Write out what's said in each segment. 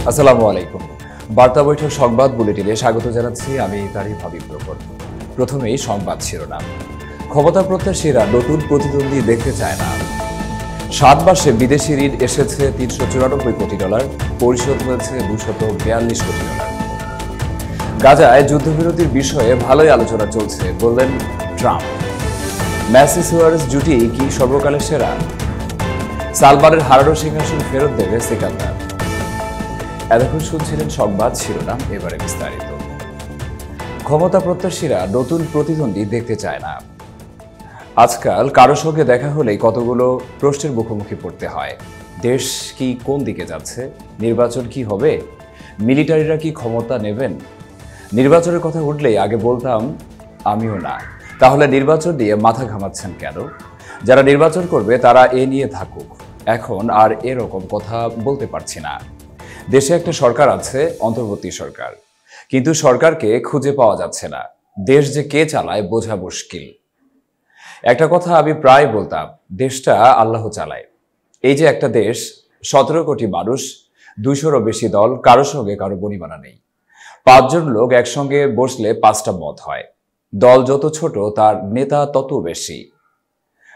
আসসালামু আলাইকুম। বার্তা বৈঠক সংবাদ বুলেটিনে স্বাগত জানাচ্ছি আমি তারিফ হাবিব প্রখর। প্রথমেই সংবাদ শিরোনাম। ক্ষমতা প্রত্যাশীরা নতুন প্রতিদ্বন্দ্বী দেখতে চায় না। 7 মাসে বিদেশি ঋণ এসেছে $394 কোটি, পরিশোধ হয়েছে $242 কোটি। গাজায় যুদ্ধবিরতির বিষয়ে ভালোই আলোচনা চলছে বললেন ট্রাম্প। মেসি সুয়ারেজ জুটি কি সর্বকালের সেরা? সালমানের হারানো সিংহাসন ফেরত দেবে সিকান্দার। এতক্ষণ শুনছিলেন সংবাদ শিরোনাম, এবারে বিস্তারিত। ক্ষমতা প্রত্যাশীরা নতুন প্রতিদ্বন্দ্বী দেখতে চায় না। আজকাল কারো সঙ্গে দেখা হলেই কতগুলো প্রশ্নের মুখোমুখি পড়তে হয়। দেশ কি কোন দিকে যাচ্ছে? নির্বাচন কি হবে? মিলিটারিরা কি ক্ষমতা নেবেন? নির্বাচনের কথা উঠলেই আগে বলতাম আমিও না। তাহলে নির্বাচন নিয়ে মাথা ঘামাচ্ছেন কেন? যারা নির্বাচন করবে তারা এ নিয়ে থাকুক। এখন আর এরকম কথা বলতে পারছি না। দেশে একটা সরকার আছে, অন্তর্বর্তী সরকার, কিন্তু সরকারকে খুঁজে পাওয়া যাচ্ছে না। দেশ যে কে চালায় বোঝা মুশকিল। একটা কথা আমি প্রায় বলতাম, দেশটা আল্লাহ চালায়। এই যে একটা দেশ, 17 কোটি মানুষ, 200-রও বেশি দল, কারো সঙ্গে কারো বনিবনা নেই। 5 জন লোক একসঙ্গে বসলে 5টা মত হয়। দল যত ছোট তার নেতা তত বেশি।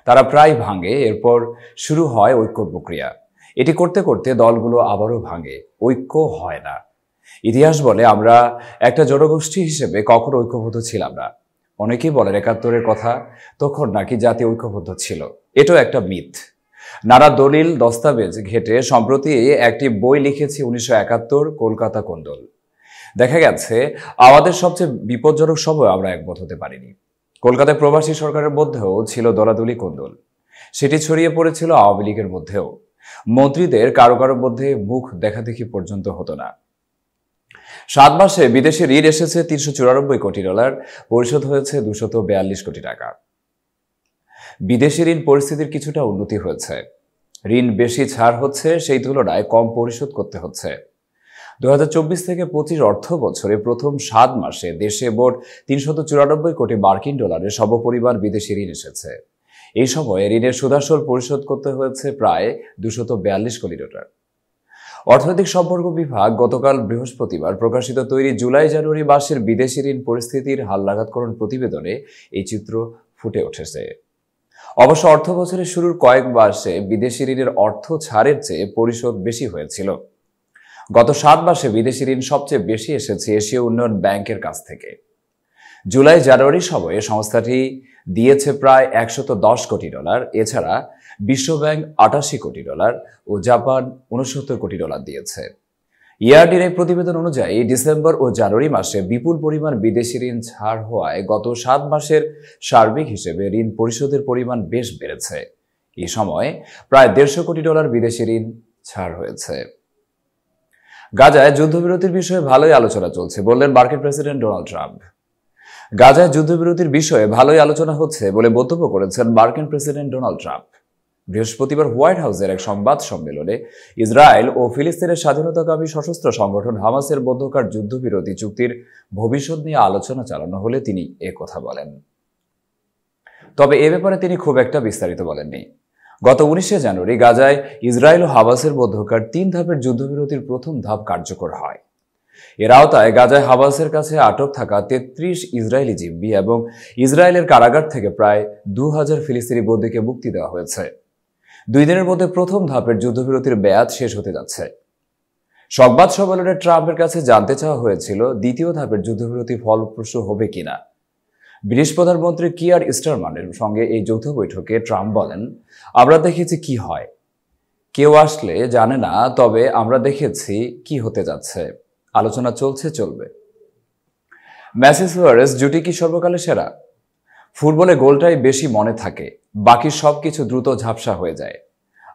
তারা প্রায় ভাঙে, এরপর শুরু হয় ঐক্য প্রক্রিয়া। এটি করতে করতে দলগুলো আবারও ভাঙে, ঐক্য হয় না। ইতিহাস বলে আমরা একটা জনগোষ্ঠী হিসেবে কখনো ঐক্যবদ্ধ ছিলাম না। অনেকেই বলেন 71-এর কথা, তখন নাকি জাতি ঐক্যবদ্ধ ছিল। এটাও একটা মিথ। নানা দলিল দস্তাবেজ ঘেটে সম্প্রতি একটি বই লিখেছি, 1971 কলকাতা কোন্দল। দেখা গেছে আমাদের সবচেয়ে বিপজ্জনক সময় আমরা একমত হতে পারিনি। কলকাতায় প্রবাসী সরকারের মধ্যেও ছিল দলাদলি কোন্দল। সেটি ছড়িয়ে পড়েছিল আওয়ামী লীগের মধ্যেও। মন্ত্রীদের কারো কারো মধ্যে মুখ দেখাদেখি পর্যন্ত হতো না। 7 মাসে বিদেশি ঋণ এসেছে $394 কোটি, পরিশোধ হয়েছে $242 কোটি। বিদেশি ঋণ পরিস্থিতির কিছুটা উন্নতি হয়েছে। ঋণ বেশি ছাড় হচ্ছে, সেই তুলনায় কম পরিশোধ করতে হচ্ছে। 2024 থেকে 25 অর্থ বছরে প্রথম 7 মাসে দেশে মোট $394 কোটি সমপরিমাণ বিদেশি ঋণ এসেছে। এই সময়ে ঋণের সুদাসল পরিশোধ করতে হয়েছে প্রায় $242 কোটি। অর্থনৈতিক সম্পর্ক বিভাগ গতকাল বৃহস্পতিবার প্রকাশিত তৈরি জুলাই-জানুয়ারি মাসের বিদেশি ঋণ পরিস্থিতির হালনাগাদকরণ প্রতিবেদনে এই চিত্র ফুটে উঠেছে। অবশ্য অর্থ বছরের শুরুর কয়েক মাসে বিদেশি ঋণের অর্থ ছাড়ের চেয়ে পরিশোধ বেশি হয়েছিল। গত 7 মাসে বিদেশি ঋণ সবচেয়ে বেশি এসেছে এশীয় উন্নয়ন ব্যাংকের কাছ থেকে। জুলাই-জানুয়ারি সময়ে সংস্থাটি দিয়েছে প্রায় $110 কোটি। এছাড়া বিশ্বব্যাংক $88 কোটি ও জাপান $69 কোটি দিয়েছে। ইয়ারডির এই প্রতিবেদন অনুযায়ী ডিসেম্বর ও জানুয়ারি মাসে বিপুল পরিমাণ বিদেশি ঋণ ছাড় হওয়ায় গত 7 মাসের সার্বিক হিসেবে ঋণ পরিশোধের পরিমাণ বেশ বেড়েছে। এই সময় প্রায় $150 কোটি বিদেশি ঋণ ছাড় হয়েছে। গাজায় যুদ্ধবিরতির বিষয়ে ভালোই আলোচনা চলছে বললেন মার্কিন প্রেসিডেন্ট ডোনাল্ড ট্রাম্প। গাজায় যুদ্ধবিরতির বিষয়ে ভালোই আলোচনা হচ্ছে বলে মন্তব্য করেছেন মার্কিন প্রেসিডেন্ট ডোনাল্ড ট্রাম্প। বৃহস্পতিবার হোয়াইট হাউসের এক সংবাদ সম্মেলনে ইসরায়েল ও ফিলিস্তিনের স্বাধীনতাকামী সশস্ত্র সংগঠন হামাসের মধ্যকার যুদ্ধবিরতি চুক্তির ভবিষ্যৎ নিয়ে আলোচনা চালানো হলে তিনি কথা বলেন। তবে এ ব্যাপারে তিনি খুব একটা বিস্তারিত বলেননি। গত 19 জানুয়ারি গাজায় ইসরায়েল ও হামাসের মধ্যকার 3 ধাপের যুদ্ধবিরতির প্রথম ধাপ কার্যকর হয়। এর আওতায় গাজায় হামাসের কাছে আটক থাকা 33 ইসরায়েলি জিম্মি এবং ইসরায়েলের কারাগার থেকে প্রায় 2000 ফিলিস্তিনি বন্দীকে মুক্তি দেওয়া হয়েছে। 2 দিনের মধ্যে প্রথম ধাপের যুদ্ধবিরতির মেয়াদ শেষ হতে যাচ্ছে। সংবাদ সম্মেলনে ট্রাম্পের কাছে জানতে চাওয়া হয়েছিল দ্বিতীয় ধাপের যুদ্ধবিরতি ফলপ্রসূ হবে কিনা। ব্রিটিশ প্রধানমন্ত্রী কিয়ার স্টারমারের সঙ্গে এই যৌথ বৈঠকে ট্রাম্প বলেন, আমরা দেখেছি কি হয়, কেউ আসলে জানে না, তবে আমরা দেখেছি কি হতে যাচ্ছে। আলোচনা চলছে, চলবে। মেসি সুয়ারেজ জুটি কি সর্বকালের সেরা? ফুটবলে গোলটাই বেশি মনে থাকে, বাকি সবকিছু দ্রুত ঝাপসা হয়ে যায়।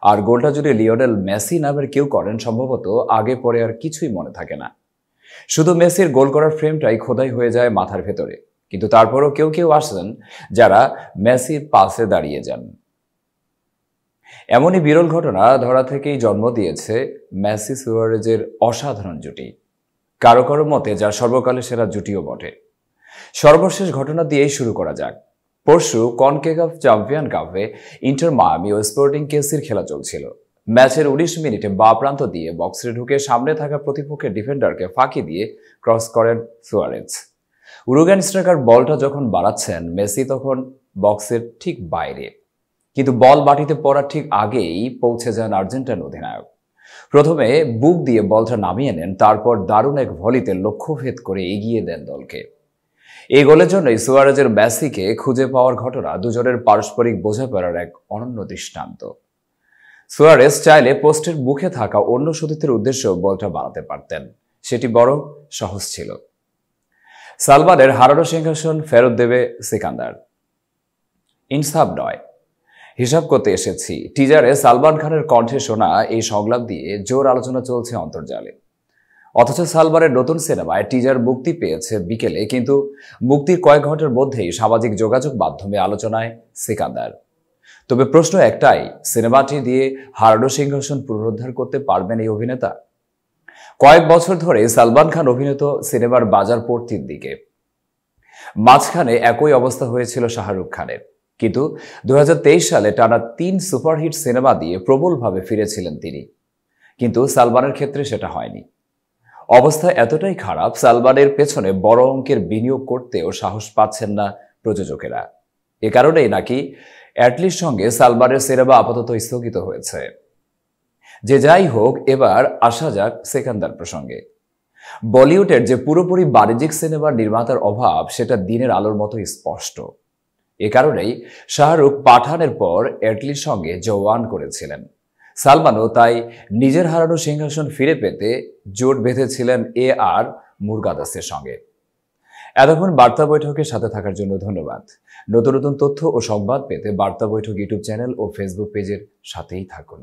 আর গোলটা যদি লিওনেল মেসি নামের কেউ করেন, সম্ভবত আগে পরে আর কিছুই মনে থাকে না। শুধু মেসির গোল করার ফ্রেমটাই খোদাই হয়ে যায় মাথার ভেতরে। কিন্তু তারপরও কেউ কেউ আসেন যারা মেসির পাশে দাঁড়িয়ে যান। এমনই বিরল ঘটনা ধরা থেকেই জন্ম দিয়েছে মেসি সুয়ারেজের অসাধারণ জুটি। কারো কারো মতে যা সর্বকালের সেরা জুটিও বটে। সর্বশেষ ঘটনা দিয়েই শুরু করা যাক। পরশু কনকেকাফ চ্যাম্পিয়ন কাপে ইন্টার মায়ামি ও স্পোর্টিং কেসির খেলা চলছিল। ম্যাচের 19 মিনিটে বাঁ প্রান্ত দিয়ে বক্সে ঢুকে সামনে থাকা প্রতিপক্ষের ডিফেন্ডারকে ফাঁকি দিয়ে ক্রস করেন সুয়ারেজ। উরুগুয়ান স্ট্রাইকার বলটা যখন বাড়াচ্ছেন, মেসি তখন বক্সের ঠিক বাইরে, কিন্তু বল বাটিতে পড়ার ঠিক আগেই পৌঁছে যান আর্জেন্টাইন অধিনায়ক। প্রথমে বুক দিয়ে বলটা নামিয়ে নেন, তারপর দারুণ এক ভলিতে লক্ষ্যভেদ করে এগিয়ে দেন দলকে। এই গোলের জন্যই সুয়ারেজের মেসিকে খুঁজে পাওয়ার ঘটনা দুজনের পারস্পরিক বোঝাপড়ার এক অনন্য দৃষ্টান্ত। সুয়ারেজ চাইলে পোস্টের মুখে থাকা অন্য সতীর্থের উদ্দেশ্যেও বলটা বাড়াতে পারতেন, সেটি বরং সহজ ছিল। সালমানের হারানো সিংহাসন ফেরত দেবে সিকান্দার। ইনসাফ নয়, হিসাব করতে এসেছি, টিজারে সালমান খানের কণ্ঠে শোনা এই সংলাপ দিয়ে জোর আলোচনা চলছে অন্তর্জালে। অথচ সালমানের নতুন সিনেমায় টিজার মুক্তি পেয়েছে বিকেলে, কিন্তু মুক্তির কয়েক ঘন্টার মধ্যেই সামাজিক যোগাযোগ মাধ্যমে আলোচনায় সিকান্দার। তবে প্রশ্ন একটাই, সিনেমাটি দিয়ে হারানো সিংহাসন পুনরুদ্ধার করতে পারবেন এই অভিনেতা? কয়েক বছর ধরে সালমান খান অভিনীত সিনেমার বাজার পড়তির দিকে। মাঝখানে একই অবস্থা হয়েছিল শাহরুখ খানের, কিন্তু 2023 সালে টানা 3 সুপারহিট সিনেমা দিয়ে প্রবলভাবে ফিরেছিলেন তিনি। কিন্তু সালমানের ক্ষেত্রে সেটা হয়নি। অবস্থা এতটাই খারাপ, সালমানের পেছনে বড় অঙ্কের বিনিয়োগ করতেও সাহস পাচ্ছেন না প্রযোজকেরা। এ কারণেই নাকি অ্যাটলির সঙ্গে সালমানের সিনেমা আপাতত স্থগিত হয়েছে। যে যাই হোক, এবার আসা যাক সিকান্দার প্রসঙ্গে। বলিউডের যে পুরোপুরি বাণিজ্যিক সিনেমার নির্মাতার অভাব, সেটা দিনের আলোর মতো স্পষ্ট। এ কারণেই শাহরুখ পাঠানের পর অ্যাটলির সঙ্গে জওয়ান করেছিলেন। সালমানও তাই নিজের হারানো সিংহাসন ফিরে পেতে জোট বেঁধেছিলেন AR মুরগাদাসের সঙ্গে। এতক্ষণ বার্তা বৈঠকের সাথে থাকার জন্য ধন্যবাদ। নতুন নতুন তথ্য ও সংবাদ পেতে বার্তা বৈঠক ইউটিউব চ্যানেল ও ফেসবুক পেজের সাথেই থাকুন।